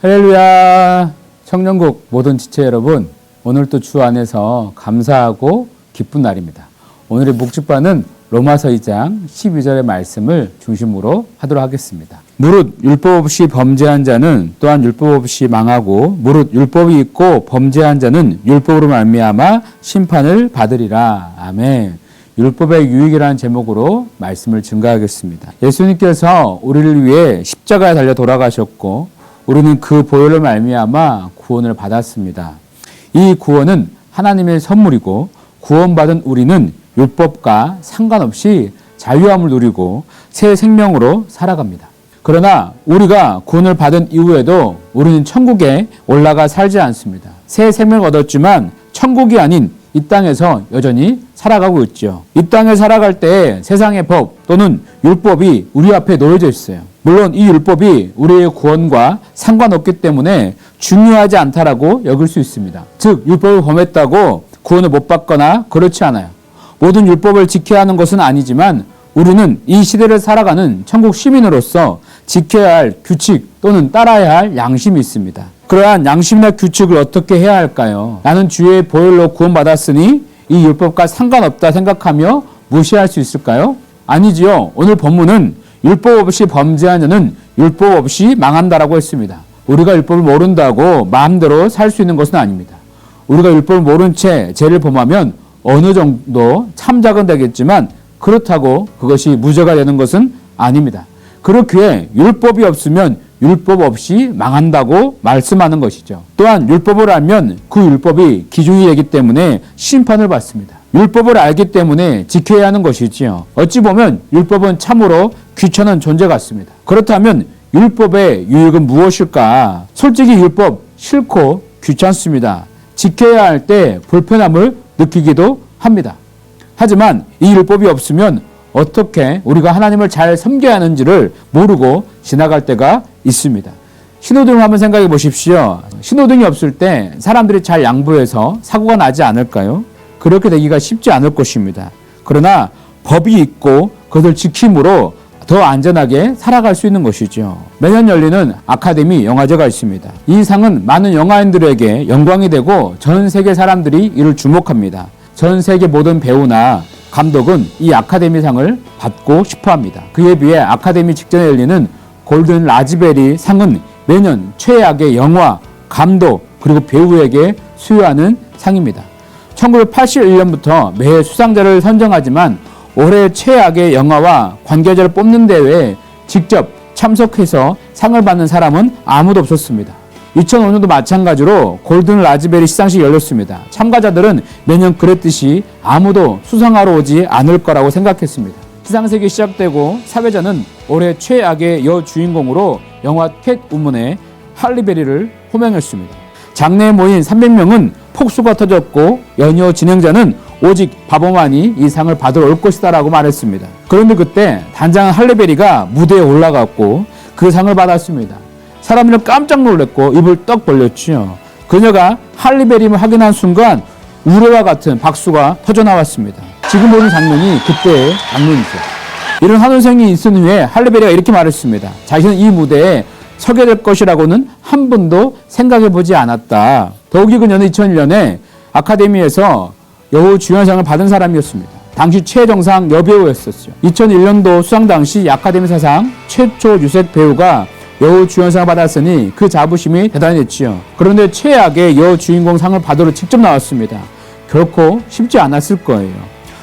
할렐루야. 청년국 모든 지체 여러분, 오늘 또 주 안에서 감사하고 기쁜 날입니다. 오늘의 묵주반은 로마서 2장 12절의 말씀을 중심으로 하도록 하겠습니다. 무릇 율법 없이 범죄한 자는 또한 율법 없이 망하고 무릇 율법이 있고 범죄한 자는 율법으로 말미암아 심판을 받으리라. 아멘. 율법의 유익이라는 제목으로 말씀을 증거하겠습니다. 예수님께서 우리를 위해 십자가에 달려 돌아가셨고 우리는 그 보혈로 말미암아 구원을 받았습니다. 이 구원은 하나님의 선물이고 구원받은 우리는 율법과 상관없이 자유함을 누리고 새 생명으로 살아갑니다. 그러나 우리가 구원을 받은 이후에도 우리는 천국에 올라가 살지 않습니다. 새 생명을 얻었지만 천국이 아닌 이 땅에서 여전히 살아가고 있죠. 이 땅에 살아갈 때 세상의 법 또는 율법이 우리 앞에 놓여져 있어요. 물론 이 율법이 우리의 구원과 상관없기 때문에 중요하지 않다라고 여길 수 있습니다. 즉 율법을 범했다고 구원을 못 받거나 그렇지 않아요. 모든 율법을 지켜야 하는 것은 아니지만 우리는 이 시대를 살아가는 천국 시민으로서 지켜야 할 규칙 또는 따라야 할 양심이 있습니다. 그러한 양심이나 규칙을 어떻게 해야 할까요? 나는 주의 보혈로 구원받았으니 이 율법과 상관없다 생각하며 무시할 수 있을까요? 아니지요. 오늘 본문은 율법 없이 범죄한 자는 율법 없이 망한다라고 했습니다. 우리가 율법을 모른다고 마음대로 살 수 있는 것은 아닙니다. 우리가 율법을 모른 채 죄를 범하면 어느 정도 참작은 되겠지만 그렇다고 그것이 무죄가 되는 것은 아닙니다. 그렇기에 율법이 없으면 율법 없이 망한다고 말씀하는 것이죠. 또한 율법을 알면 그 율법이 기준이 되기 때문에 심판을 받습니다. 율법을 알기 때문에 지켜야 하는 것이지요. 어찌 보면 율법은 참으로 귀찮은 존재 같습니다. 그렇다면 율법의 유익은 무엇일까? 솔직히 율법 싫고 귀찮습니다. 지켜야 할 때 불편함을 느끼기도 합니다. 하지만 이 율법이 없으면 어떻게 우리가 하나님을 잘 섬겨야 하는지를 모르고 지나갈 때가 있습니다. 신호등을 한번 생각해 보십시오. 신호등이 없을 때 사람들이 잘 양보해서 사고가 나지 않을까요? 그렇게 되기가 쉽지 않을 것입니다. 그러나 법이 있고 그것을 지킴으로 더 안전하게 살아갈 수 있는 것이죠. 매년 열리는 아카데미 영화제가 있습니다. 이 상은 많은 영화인들에게 영광이 되고 전 세계 사람들이 이를 주목합니다. 전 세계 모든 배우나 감독은 이 아카데미상을 받고 싶어합니다. 그에 비해 아카데미 직전에 열리는 골든 라즈베리 상은 매년 최악의 영화, 감독 그리고 배우에게 수여하는 상입니다. 1981년부터 매해 수상자를 선정하지만 올해 최악의 영화와 관계자를 뽑는 대회에 직접 참석해서 상을 받는 사람은 아무도 없었습니다. 2005년도 마찬가지로 골든 라즈베리 시상식이 열렸습니다. 참가자들은 매년 그랬듯이 아무도 수상하러 오지 않을 거라고 생각했습니다. 시상식이 시작되고 사회자는 올해 최악의 여주인공으로 영화 캣 우먼의 할리베리를 호명했습니다. 장내에 모인 300명은 폭소가 터졌고 연이어 진행자는 오직 바보만이 이 상을 받으러 올 것이다 라고 말했습니다. 그런데 그때 단장 할리베리가 무대에 올라갔고 그 상을 받았습니다. 사람들은 깜짝 놀랐고 입을 떡 벌렸지요. 그녀가 할리베리임을 확인한 순간 우레와 같은 박수가 터져나왔습니다. 지금 보는 장면이 그때의 장면이죠. 이런 환호성이 있은 후에 할리베리가 이렇게 말했습니다. 자신은 이 무대에 서게 될 것이라고는 한 번도 생각해보지 않았다. 더욱이 그녀는 2001년에 아카데미에서 여우주연상을 받은 사람이었습니다. 당시 최정상 여배우였었죠. 2001년도 수상 당시 아카데미 사상 최초 유색 배우가 여우주연상을 받았으니 그 자부심이 대단했지요. 그런데 최악의 여주인공 상을 받으러 직접 나왔습니다. 결코 쉽지 않았을 거예요.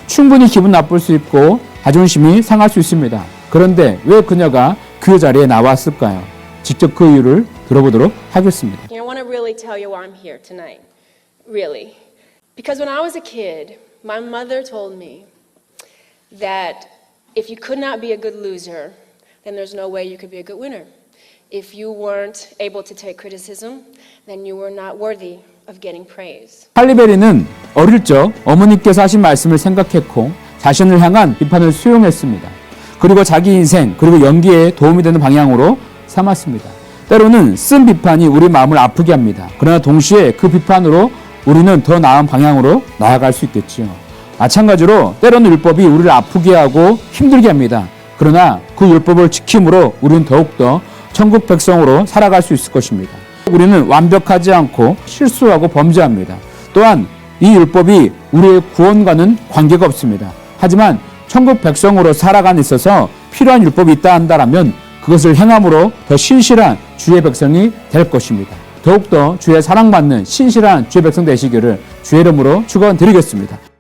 충분히 기분 나쁠 수 있고 자존심이 상할 수 있습니다. 그런데 왜 그녀가 그 자리에 나왔을까요? 직접 그 이유를 들어보도록 하겠습니다. I want to really tell you why I'm here tonight. Really. Because when I was a kid, my mother told me that if you could not be a good loser, then there's no way you could be a good winner. If you weren't able to take criticism, then you were not worthy of getting praise. 할리베리는 어릴 적 어머니께서 하신 말씀을 생각했고 자신을 향한 비판을 수용했습니다. 그리고 자기 인생 그리고 연기에 도움이 되는 방향으로 삼았습니다. 때로는 쓴 비판이 우리 마음을 아프게 합니다. 그러나 동시에 그 비판으로 우리는 더 나은 방향으로 나아갈 수 있겠지요. 마찬가지로 때로는 율법이 우리를 아프게 하고 힘들게 합니다. 그러나 그 율법을 지킴으로 우리는 더욱더 천국 백성으로 살아갈 수 있을 것입니다. 우리는 완벽하지 않고 실수하고 범죄합니다. 또한 이 율법이 우리의 구원과는 관계가 없습니다. 하지만 천국 백성으로 살아가는 데 있어서 필요한 율법이 있다 한다면 그것을 행함으로 더 신실한 주의 백성이 될 것입니다. 더욱더 주의 사랑받는 신실한 주의 백성 되시기를 주의 이름으로 축원드리겠습니다.